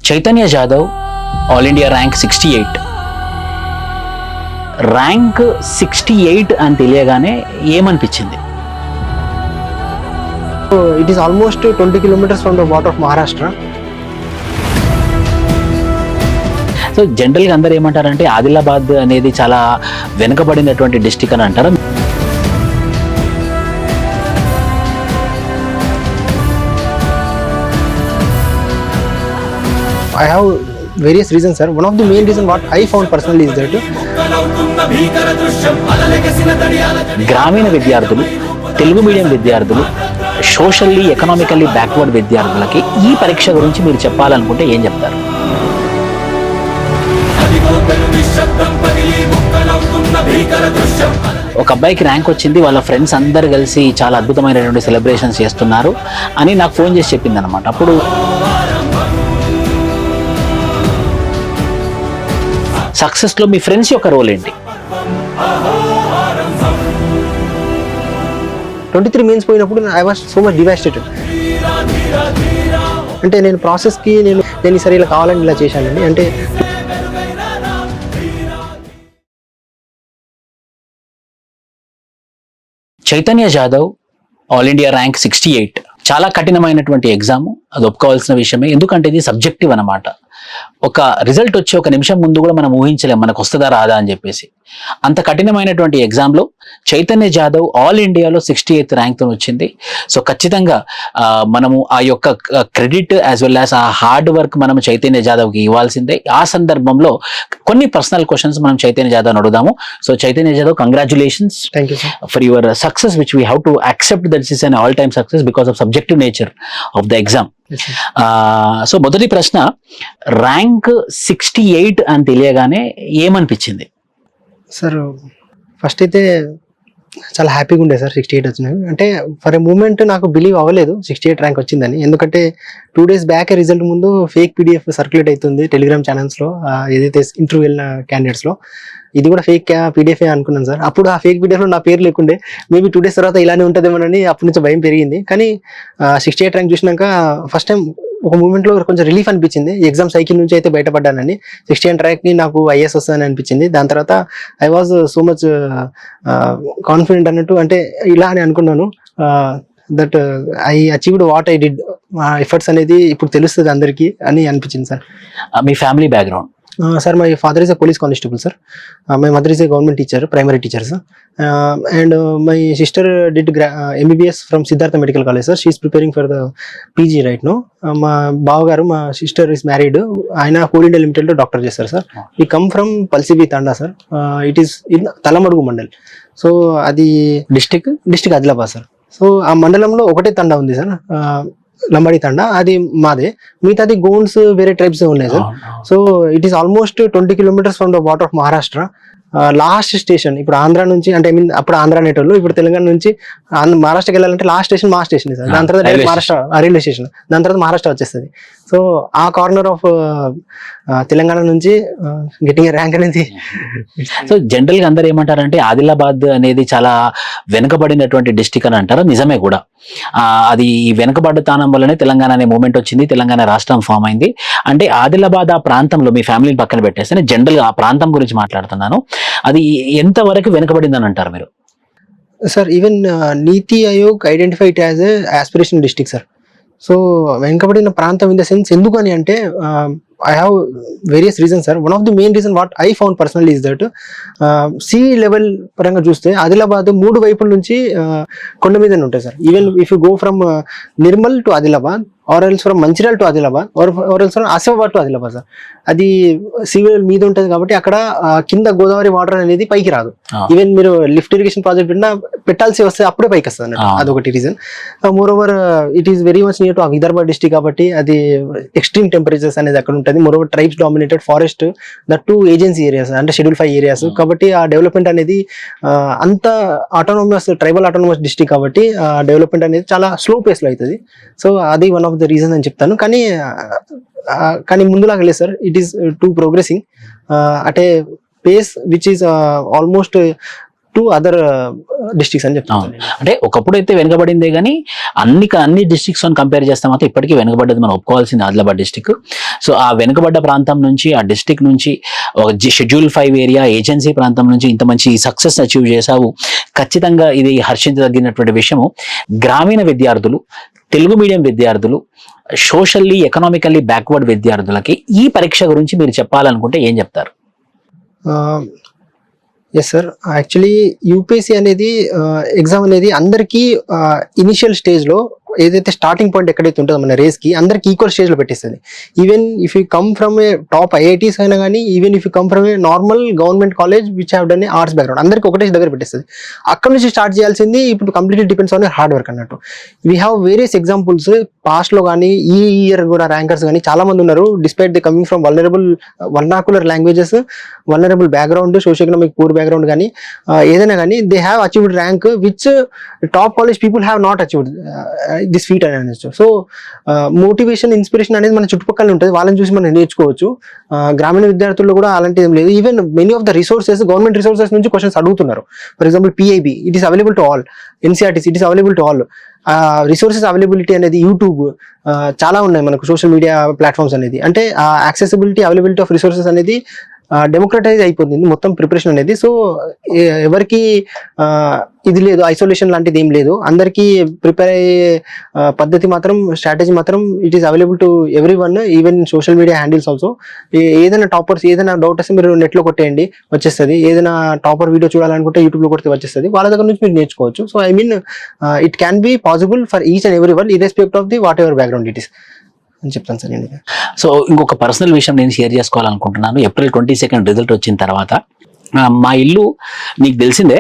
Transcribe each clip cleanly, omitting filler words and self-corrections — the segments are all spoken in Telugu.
Chaitanya Jadhav all India rank 68. Rank 68 అని తెలియగానే ఏమనిపించింది? It is almost 20 kilometers from the border of Maharashtra. So జనరల్గా అందరు ఏమంటారంటే ఆదిలాబాద్ అనేది చాలా వెనుకబడినటువంటి డిస్టిక్ అని అంటారు. I have various reasons, sir. One of the main reason what I found personally is that గ్రామీణ విద్యార్థులు, తెలుగు మీడియం విద్యార్థులు, సోషల్లీ ఎకనామికల్లీ బ్యాక్వర్డ్ విద్యార్థులకి ఈ పరీక్ష గురించి మీరు చెప్పాలనుకుంటే ఏం చెప్తారు? ఒక అబ్బాయికి ర్యాంక్ వచ్చింది, వాళ్ళ ఫ్రెండ్స్ అందరు కలిసి చాలా అద్భుతమైనటువంటి సెలబ్రేషన్స్ చేస్తున్నారు అని నాకు ఫోన్ చేసి చెప్పింది అనమాట. అప్పుడు సక్సెస్లో మీ ఫ్రెండ్స్ యొక్క రోల్ ఏంటి? 23 మెయిన్స్ పోయినప్పుడు I was so much devastated. అంటే నేను ప్రాసెస్కి నేను ఈసారి ఇలా కావాలని ఇలా చేశానండి. అంటే Chaitanya Jadhav all India rank 68 చాలా కఠినమైనటువంటి ఎగ్జామ్, అది ఒప్పుకోవాల్సిన విషయమే. ఎందుకంటే ఇది సబ్జెక్టివ్ అన్నమాట. ఒక రిజల్ట్ వచ్చి ఒక నిమిషం ముందు కూడా మనం ఊహించలేం మనకు వస్తుందా రాదా అని చెప్పేసి. అంత కఠినమైనటువంటి ఎగ్జామ్లో చైతన్య జాదవ్ ఆల్ ఇండియాలో 68th ర్యాంక్తో వచ్చింది. సో ఖచ్చితంగా మనము ఆ యొక్క క్రెడిట్ యాజ్ వెల్ యాజ్ ఆ హార్డ్ వర్క్ మనం చైతన్య జాదవ్కి ఇవ్వాల్సిందే. ఆ సందర్భంలో కొన్ని పర్సనల్ క్వశ్చన్స్ మనం చైతన్య జాదవ్ అడుగుదాము. So Chaitanya Jadhav, congratulations for your success which we have to accept that is an all time success because of subjective nature of the exam. So మొదటి ప్రశ్న, ర్యాంక్ 68 అని తెలియగానే ఏమనిపించింది? సార్ ఫస్ట్ అయితే చాలా హ్యాపీగా ఉండే సార్ 68 వచ్చినాయి. అంటే ఫర్ ఎ మూమెంట్ నాకు బిలీవ్ అవ్వలేదు 68 ర్యాంక్ వచ్చిందని. ఎందుకంటే 2 days బ్యాక్ రిజల్ట్ ముందు ఫేక్ పీడిఎఫ్ సర్క్యులేట్ అవుతుంది టెలిగ్రామ్ ఛానల్స్లో, ఏదైతే ఇంటర్వ్యూ వెళ్ళిన క్యాండిడేట్స్లో. ఇది కూడా ఫేక్ పీడిఎఫ్ అనుకున్నాను సార్. అప్పుడు ఆ ఫేక్ పీడిఎఫ్లో నా పేరు లేకుండే. మేబీ 2 days తర్వాత ఇలానే ఉంటుందేమోనని అప్పటి నుంచి భయం పెరిగింది. కానీ 68 ర్యాంక్ చూసినాక ఫస్ట్ టైం ఒక మూమెంట్లో కొంచెం రిలీఫ్ అనిపించింది. ఎగ్జామ్ సైకిల్ నుంచి అయితే బయటపడ్డానని. 68 ర్యాంక్ని నాకు ఐఏఎస్ వస్తుందని అనిపించింది. దాని తర్వాత I was so much confident అన్నట్టు, అంటే ఇలా అని అనుకున్నాను. That I achieved what I did. Efforts అనేది ఇప్పుడు తెలుస్తుంది అందరికీ అని అనిపించింది సార్. మీ family background? Sir my father is a police constable sir. My mother is a government teacher, primary teacher sir. And my sister did MBBS from Siddhartha medical college sir. She is preparing for the PG right now. మా బావగారు, మా సిస్టర్ ఈస్ మ్యారీడ్, ఆయన కోల్ ఇండియా లిమిటెడ్లో డాక్టర్ చేస్తారు sir. I come from Palsibi Thanda sir. It is in Talamadugu mandal. So అది డిస్టిక్ ఆదిలాబాద్ సార్. సో ఆ మండలంలో ఒకటే తండా ఉంది సార్, లంబాడి తండా, అది మాదే. మిగతాది గోండ్స్ వేరే ట్రైబ్స్ ఉన్నాయి sir. So it is almost 20 kilometers from the border of Maharashtra. Last station ఇప్పుడు ఆంధ్ర నుంచి, అంటే ఐ మీన్ అప్పుడు ఆంధ్ర అనేటోళ్ళు, ఇప్పుడు తెలంగాణ నుంచి మహారాష్ట్రకి వెళ్ళాలంటే లాస్ట్ స్టేషన్ మా స్టేషన్ సార్. దాని తర్వాత మహారాష్ట్ర రైల్వే స్టేషన్, దాని తర్వాత మహారాష్ట్ర వచ్చేస్తుంది. సో ఆ కార్నర్ ఆఫ్ తెలంగాణ నుంచి గెటింగ్ ర్యాంక్ అనేది. సో జనరల్ గా అందరు ఏమంటారంటే ఆదిలాబాద్ అనేది చాలా వెనుకబడినటువంటి డిస్టిక్ అని అంటారు. నిజమే కూడా. అది వెనుకబడ్డతనం వల్లనే తెలంగాణ అనే మూమెంట్ వచ్చింది, తెలంగాణ రాష్ట్రం ఫామ్ అయింది. అంటే ఆదిలాబాద్ ఆ ప్రాంతంలో, మీ ఫ్యామిలీని పక్కన పెట్టేస్తే జనరల్ గా ఆ ప్రాంతం గురించి మాట్లాడుతున్నాను, అది ఎంత వరకు వెనుకబడిందని అంటారు మీరు? Sir even NITI Aayog identify it as a aspirational district sir. So వెనుకబడిన ప్రాంతం ఇన్ ద సెన్స్ ఎందుకు అని అంటే I have various reasons sir. One of the main reason what I found personally is that sea level పరంగా చూస్తే ఆదిలాబాద్ 3 వైపుల నుంచి కొండ మీదనే ఉంటాయి sir. Even if you go from Nirmal to Adilabad, or else from Mancherial to Adilabad, or else from Asifabad to Adilabad sir. అది సీ లెవెల్ మీద ఉంటుంది కాబట్టి అక్కడ కింద గోదావరి వాటర్ అనేది పైకి రాదు. ఈవెన్ మీరు లిఫ్ట్ ఇరిగేషన్ ప్రాజెక్ట్ పెట్టాల్సి వస్తే అప్పుడే పైకి వస్తుంది అన్నట్టు. అదొకటి reason. More over it is very much near to Vidarbha district కాబట్టి అది ఎక్స్ట్రీమ్ టెంపరేచర్స్ అనేది అక్కడ ఉంటుంది. More over tribes dominated forest, that to agency areas అంటే షెడ్యూల్ 5 ఏరియాస్ కాబట్టి ఆ డెవలప్మెంట్ అనేది అంత ఆటోనోమస్ ట్రైబల్ ఆటోనోమస్ డిస్ట్రిక్ట్ కాబట్టి డెవలప్మెంట్ అనేది చాలా స్లో పేస్ లో అవుతుంది. సో అది వన్ ఆఫ్ ద రీజన్ అని చెప్తాను. కానీ ముందులాగా లేదు sir. It is too progressing at a pace which is almost to other districts అని చెప్తాను. అంటే ఒకప్పుడు అయితే వెనుకబడిందే కానీ అన్ని డిస్ట్రిక్ట్స్ కంపేర్ చేస్తే మాత్రం ఇప్పటికీ వెనుకబడ్డది మనం ఒప్పుకోవాల్సింది ఆదిలాబాద్ డిస్టిక్. సో ఆ వెనుకబడ్డ ప్రాంతం నుంచి ఆ డిస్టిక్ నుంచి ఒక షెడ్యూల్ 5 ఏరియా ఏజెన్సీ ప్రాంతం నుంచి ఇంత మంచి సక్సెస్ అచీవ్ చేశావు. ఖచ్చితంగా ఇది హర్షించదగినటువంటి విషయము. గ్రామీణ విద్యార్థులు, తెలుగు మీడియం విద్యార్థులు, సోషల్లీ ఎకనామికల్లీ బ్యాక్వర్డ్ విద్యార్థులకి ఈ పరీక్ష గురించి మీరు చెప్పాలనుకుంటే ఏం చెప్తారు? ఎస్ సార్, యాక్చువల్లీ యూపీఎస్సీ అనేది ఎగ్జామ్ అనేది అందరికీ ఇనిషియల్ స్టేజ్లో ఏదైతే స్టార్టింగ్ పాయింట్ ఎక్కడైతే ఉంటుందో మన రేస్కి అందరికి ఈక్వల్ స్టేజ్లో పెట్టిస్తుంది. Even if you come from a top IITs అయినా కానీ, even if you come from a normal government college which have done a arts background, అందరికి ఒకటే దగ్గర పెట్టిస్తుంది. అక్కడ నుంచి స్టార్ట్ చేయాల్సింది ఇప్పుడు completely depends on hard work అన్నట్టు. వీ హ్యావ్ వేరియస్ ఎగ్జాంపుల్స్ పాస్ట్లో కానీ ఈ ఇయర్ కూడా ర్యాంకర్స్ కానీ చాలా మంది ఉన్నారు. Despite the coming from vernacular languages, vulnerable background, social economic poor background కానీ ఏదైనా కానీ they have achieved rank which top college people have not achieved this feat అని అనొచ్చు. సో మోటివేషన్, ఇన్స్పిరేషన్ అనేది మన చుట్టుపక్కల ఉంటుంది, వాళ్ళని చూసి మనం నేర్చుకోవచ్చు. గ్రామీణ విద్యార్థుల్లో కూడా అలాంటిది ఏం లేదు. Even many of the resources government resources నుంచి క్వశ్చన్స్ అడుగుతున్నారు. For example PIB, it is available to all. NCRTC, it is available to all. Resources availability అనేది యూట్యూబ్ చాలా ఉన్నాయి మనకు, సోషల్ మీడియా ప్లాట్ఫామ్స్ అనేది. అంటే యాక్సెసిబిలిటీ, అవైలబిలిటీ ఆఫ్ రిసోర్సెస్ అనేది డెమోక్రటైజ్ అయిపోతుంది మొత్తం ప్రిపరేషన్ అనేది. సో ఎవరికి ఇది లేదు, ఐసోలేషన్ లాంటిది ఏం లేదు. అందరికీ ప్రిపేర్ అయ్యే పద్ధతి మాత్రం, స్ట్రాటజీ మాత్రం it is available to every one, even social media handles also. ఏదైనా టాపర్స్ ఏదైనా డౌట్ వస్తే మీరు నెట్లో కొట్టేయండి, వచ్చేస్తుంది. ఏదైనా టాపర్ వీడియో చూడాలనుకుంటే యూట్యూబ్లో కొడితే వచ్చేస్తుంది. వాళ్ళ దగ్గర నుంచి మీరు నేర్చుకోవచ్చు. So I mean it can be possible for each and every one irrespective of the whatever background it is అని చెప్తాను సార్ నేను. సో ఇంకొక పర్సనల్ విషయం నేను షేర్ చేసుకోవాలనుకుంటున్నాను. ఏప్రిల్ 22 రిజల్ట్ వచ్చిన తర్వాత మా ఇల్లు నీకు తెలిసిందే,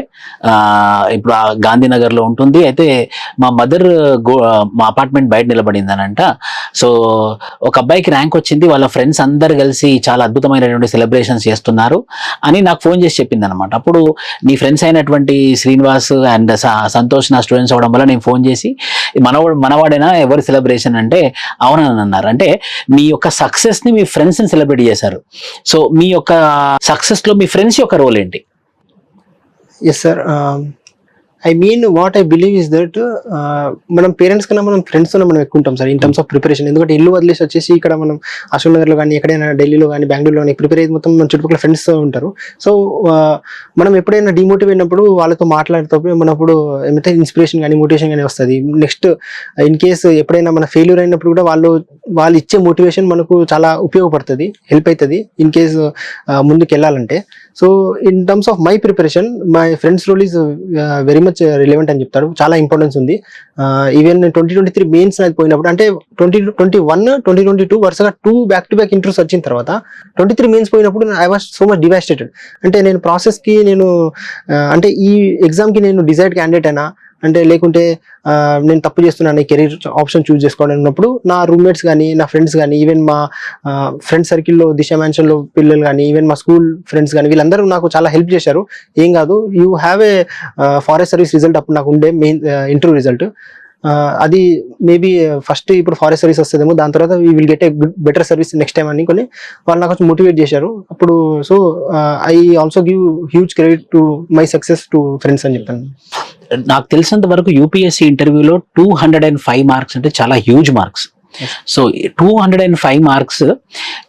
ఇప్పుడు గాంధీనగర్లో ఉంటుంది. అయితే మా మదర్ మా అపార్ట్మెంట్ బయట నిలబడిందనంట. సో ఒక అబ్బాయికి ర్యాంక్ వచ్చింది, వాళ్ళ ఫ్రెండ్స్ అందరు కలిసి చాలా అద్భుతమైనటువంటి సెలబ్రేషన్స్ చేస్తున్నారు అని నాకు ఫోన్ చేసి చెప్పింది అనమాట. అప్పుడు నీ ఫ్రెండ్స్ అయినటువంటి శ్రీనివాస్ అండ్ సంతోష్ నా స్టూడెంట్స్ అవడం వల్ల నేను ఫోన్ చేసి మనవాడైనా ఎవరి సెలబ్రేషన్ అంటే అవునని అన్నారు. అంటే మీ యొక్క సక్సెస్ని మీ ఫ్రెండ్స్ని సెలబ్రేట్ చేశారు. సో మీ యొక్క సక్సెస్లో మీ ఫ్రెండ్స్ యొక్క రోల్ ఏంటి? Yes sir, I mean what I believe is that మనం పేరెంట్స్ కన్నా మనం ఫ్రెండ్స్ తో మనం ఎక్కువ ఉంటాం sir in terms of preparation. ఎందుకంటే ఇల్లు వదిలేసి వచ్చేసి ఇక్కడ మనం అశోక్ నగర్లో కానీ ఎక్కడైనా ఢిల్లీలో కానీ బెంగళూరులో కానీ ప్రిపేర్ అయ్యేది మొత్తం మన చుట్టుపక్కల ఫ్రెండ్స్ ఉంటారు. సో మనం ఎప్పుడైనా డిమోటివేట్ అయినప్పుడు వాళ్ళతో మాట్లాడుతూ మనప్పుడు ఏమైతే ఇన్స్పిరేషన్ కానీ మోటివేషన్ కానీ వస్తుంది. నెక్స్ట్ ఇన్ కేసు ఎప్పుడైనా మన ఫెయిల్యూర్ అయినప్పుడు కూడా వాళ్ళు ఇచ్చే మోటివేషన్ మనకు చాలా ఉపయోగపడుతుంది, హెల్ప్ అవుతుంది ఇన్ కేసు ముందుకు వెళ్ళాలంటే. So in terms of my preparation my friends role is very much relevant అని చెప్తారు. చాలా ఇంపార్టెన్స్ ఉంది. ఈవెన్ 2023 మెయిన్స్ అది పోయినప్పుడు, అంటే 2021, 2022 వరుసగా 2 బ్యాక్ టు బ్యాక్ ఇంటర్వ్యూస్ వచ్చిన తర్వాత 23 మెయిన్స్ పోయినప్పుడు I was so much devastated. అంటే నేను ప్రాసెస్కి అంటే ఈ ఎగ్జామ్కి నేను డిజైర్డ్ క్యాండిడేట్ అయినా అంటే లేకుంటే నేను తప్పు చేస్తున్నాను కెరీర్ ఆప్షన్ చూస్ చేసుకోవడం ఉన్నప్పుడు నా రూమ్మేట్స్ కానీ నా ఫ్రెండ్స్ కానీ ఈవెన్ మా ఫ్రెండ్ సర్కిల్లో దిశ మ్యాన్షన్లో పిల్లలు కానీ ఈవెన్ మా స్కూల్ ఫ్రెండ్స్ కానీ వీళ్ళందరూ నాకు చాలా హెల్ప్ చేశారు. ఏం కాదు, you have a forest service result అప్పుడు నాకు ఉండే మెయిన్ ఇంటర్వ్యూ రిజల్ట్. అది మేబీ ఫస్ట్ ఇప్పుడు ఫారెస్ట్ సర్వీస్ వస్తుందేమో, దాని తర్వాత we will get a better service next time అని కొన్ని వాళ్ళు నాకు కొంచెం మోటివేట్ చేశారు అప్పుడు. So I also give huge credit to my success to friends అని చెప్తాను. నాకు తెలిసినంత వరకు యూపీఎస్సీ ఇంటర్వ్యూలో 205 మార్క్స్ అంటే చాలా హ్యూజ్ మార్క్స్. సో 205 మార్క్స్,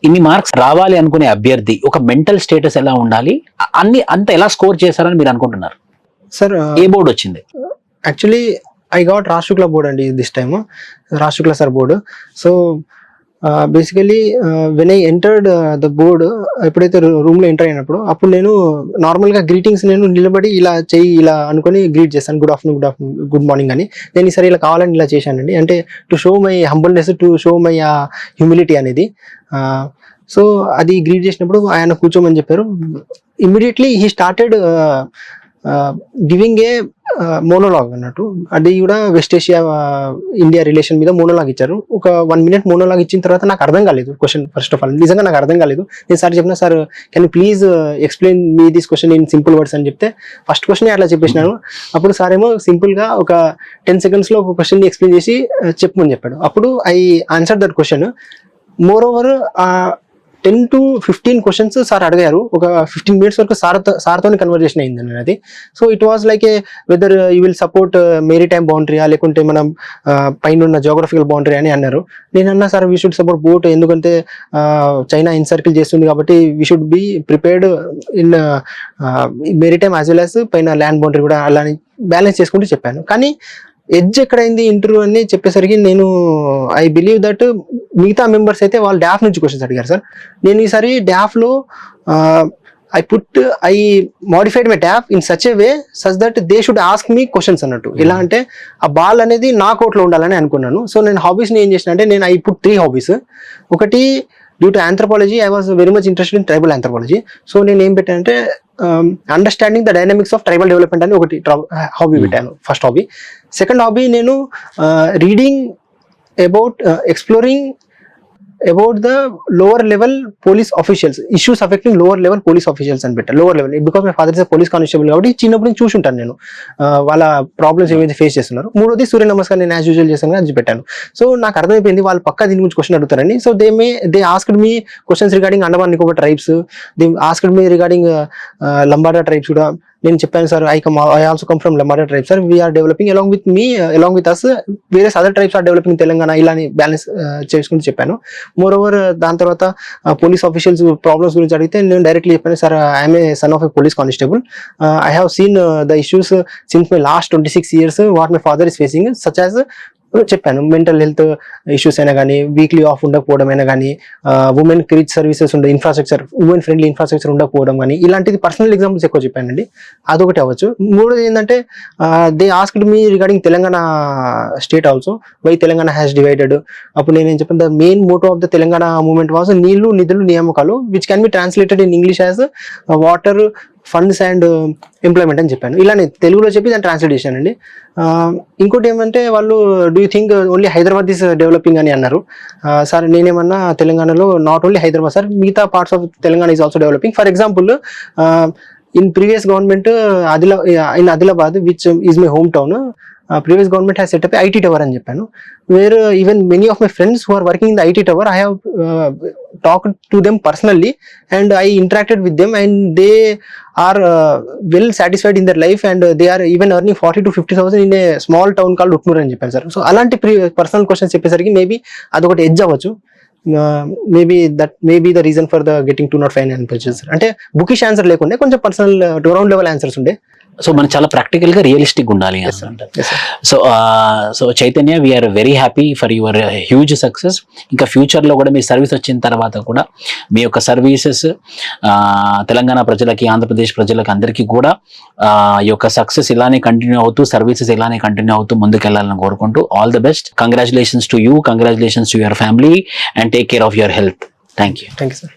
ఇన్ని మార్క్స్ రావాలి అనుకునే అభ్యర్థి ఒక మెంటల్ స్టేటస్ ఎలా ఉండాలి, అంత ఎలా స్కోర్ చేశారని మీరు అనుకుంటున్నారు? సార్ ఏ బోర్డు వచ్చింది? Actually I got Raj board అండి this time, Raj sir board. So basically when I entered the board, ఎప్పుడైతే రూమ్లో ఎంటర్ అయినప్పుడు అప్పుడు నేను నార్మల్గా గ్రీటింగ్స్ నేను నిలబడి ఇలా చెయ్యి ఇలా అనుకొని గ్రీట్ చేస్తాను, గుడ్ ఆఫ్టర్నూన్ గుడ్ మార్నింగ్ అని. నేను ఈసారి ఇలా కావాలని ఇలా చేశానండి, అంటే to show my humbleness, to show my humility అనేది. సో అది గ్రీట్ చేసినప్పుడు ఆయన కూర్చోమని చెప్పారు. Immediately he started giving a monologue అన్నట్టు. అది కూడా వెస్ట్ ఏషియా ఇండియా రిలేషన్ మీద మోనోలాగ్ ఇచ్చారు. ఒక 1 minute మోనోలాగ్ ఇచ్చిన తర్వాత నాకు అర్థం కాలేదు క్వశ్చన్. ఫస్ట్ ఆఫ్ ఆల్ నిజంగా నాకు అర్థం కాలేదు. నేను సార్ చెప్పిన, sir can you please explain me this question in simple words అని చెప్తే ఫస్ట్ క్వశ్చన్ అట్లా చెప్పేసినాను. అప్పుడు సార్ ఏమో సింపుల్గా ఒక 10 seconds లో ఒక క్వశ్చన్ ఎక్స్ప్లెయిన్ చేసి చెప్పమని చెప్పాడు. అప్పుడు I answer that question. More over 10 to 15 questions sir అడిగారు. ఒక 15 minutes వరకు సార్తో కన్వర్జేషన్ అయింది అండి అది. So it was like a whether you will support maritime బౌండరీయా లేకుంటే మనం పైన ఉన్న జోగ్రఫికల్ బౌండరీ అని అన్నారు. నేను అన్నా sir we should support both, ఎందుకంటే చైనా ఇన్సర్కిల్ చేస్తుంది కాబట్టి we should be prepared in maritime as well as పైన ల్యాండ్ బౌండరీ కూడా, అలా బ్యాలెన్స్ చేసుకుంటూ చెప్పాను. కానీ ఎడ్జ్ ఎక్కడైంది ఇంటర్వ్యూ అని చెప్పేసరికి నేను ఐ బిలీవ్ దట్ మిగతా మెంబర్స్ అయితే వాళ్ళు డాఫ్ నుంచి క్వశ్చన్స్ అడిగారు సార్. నేను ఈసారి డాఫ్లో I modified my DAF in such a way such that they should ask me questions అన్నట్టు. ఎలా అంటే ఆ బాల్ అనేది నా కోర్ట్లో ఉండాలని అనుకున్నాను. సో నేను హాబీస్ని ఏం చేసిన అంటే, నేను ఐ పుట్ 3 హాబీస్. ఒకటి, due to anthropology I was very much interested in tribal anthropology. So నేను ఏం పెట్టానంటే understanding the dynamics of tribal development అని ఒకటి హాబీ పెట్టాను, ఫస్ట్ హాబీ. సెకండ్ హాబీ నేను reading about exploring about the lower level police officials, issues affecting lower level police officials అని పెట్టాను. Lower level because my father is police constable కాబట్టి చిన్నప్పుడు నుంచి చూసుంటాను నేను వాళ్ళ ప్రాబ్లమ్స్ ఏమైతే ఫేస్ చేస్తున్నారు. మూడోది సూర్య నమస్కారం నేను యాజ్ యూజువల్ చేస్తాను అది పెట్టాను. సో నాకు అర్థమైపోయింది వాళ్ళు పక్కా దీని గురించి క్వశ్చన్ అడుగుతారని. So they asked me questions regarding Andaman Nicobar tribes, they asked me regarding Lambada tribes కూడా. నేను చెప్పాను sir, I also come from Lambada tribes sir, we are developing along with us various other tribes are developing Telangana, ఇలా బ్యాలెన్స్ చేసుకుంటూ చెప్పాను. మోర్ ఓవర్ దాని తర్వాత పోలీస్ ఆఫీషియల్స్ ప్రాబ్లమ్స్ గురించి అడిగితే నేను డైరెక్ట్లీ చెప్పాను, sir I'm a son of a police constable, I have seen the issues since my last 26 years what my father is facing, such as చెప్పాను మెంటల్ హెల్త్ ఇష్యూస్ అయినా కానీ, వీక్లీ ఆఫ్ ఉండకపోవడం అయినా కానీ, ఉమెన్ క్రీచ్ సర్వీసెస్ ఉండే ఇన్ఫ్రాస్ట్రక్చర్, ఉమెన్ ఫ్రెండ్లీ ఇన్ఫ్రాస్ట్రక్చర్ ఉండకపోవడం కానీ, ఇలాంటిది పర్సనల్ ఎగ్జాంపుల్స్ ఎక్కువ చెప్పానండి. అదొకటి అవ్వచ్చు. మూడోది ఏంటంటే they asked me regarding Telangana state also, why Telangana has divided. అప్పుడు నేను చెప్పాను, the main motto of the Telangana movement was నీళ్లు నిధులు నియామకాలు, which can be translated in English as water funds and employment అని చెప్పాను. ఇలానే తెలుగులో చెప్పి దాన్ని ట్రాన్స్లేట్ చేశానండి. ఇంకోటి ఏమంటే వాళ్ళు do you think only Hyderabad is developing అని అన్నారు. సార్ నేనేమన్నా తెలంగాణలో నాట్ ఓన్లీ హైదరాబాద్ సార్, మిగతా parts of Telangana is also developing. For example in previous government in Adilabad which is my home town, previous government has set up a IT tower అని చెప్పాను. where even many of my friends who are working in the IT tower, I have talked to them personally and I interacted with them and they are well satisfied in their life and they are even earning 40 to 50,000 in a small town called Utnur అని చెప్పాను సార్. సో అలాంటి పర్సనల్ క్వశ్చన్స్ చెప్పేసరికి మేబీ అదొకటి ఎడ్జ్ అవ్వచ్చు. Maybe that maybe the reason for the getting 205 అనిపించింది సార్. అంటే బుకిష్ ఆన్సర్ లేకుండే కొంచెం పర్సనల్ గ్రౌండ్ లెవెల్ ఆన్సర్స్ ఉండే. సో మనం చాలా ప్రాక్టికల్ గా రియలిస్టిక్ ఉండాలి అంటారు. So Chaitanya, we are very happy for your huge success. ఇంకా ఫ్యూచర్ లో కూడా మీ సర్వీస్ వచ్చిన తర్వాత కూడా మీ యొక్క సర్వీసెస్ తెలంగాణ ప్రజలకి, ఆంధ్రప్రదేశ్ ప్రజలకి అందరికీ కూడా ఈ యొక్క సక్సెస్ ఇలానే కంటిన్యూ అవుతూ, సర్వీసెస్ ఇలానే కంటిన్యూ అవుతూ ముందుకెళ్లాలని కోరుకుంటూ all the best. Congratulations to you, congratulations to your family and take care of your health. Thank you. Thank you sir.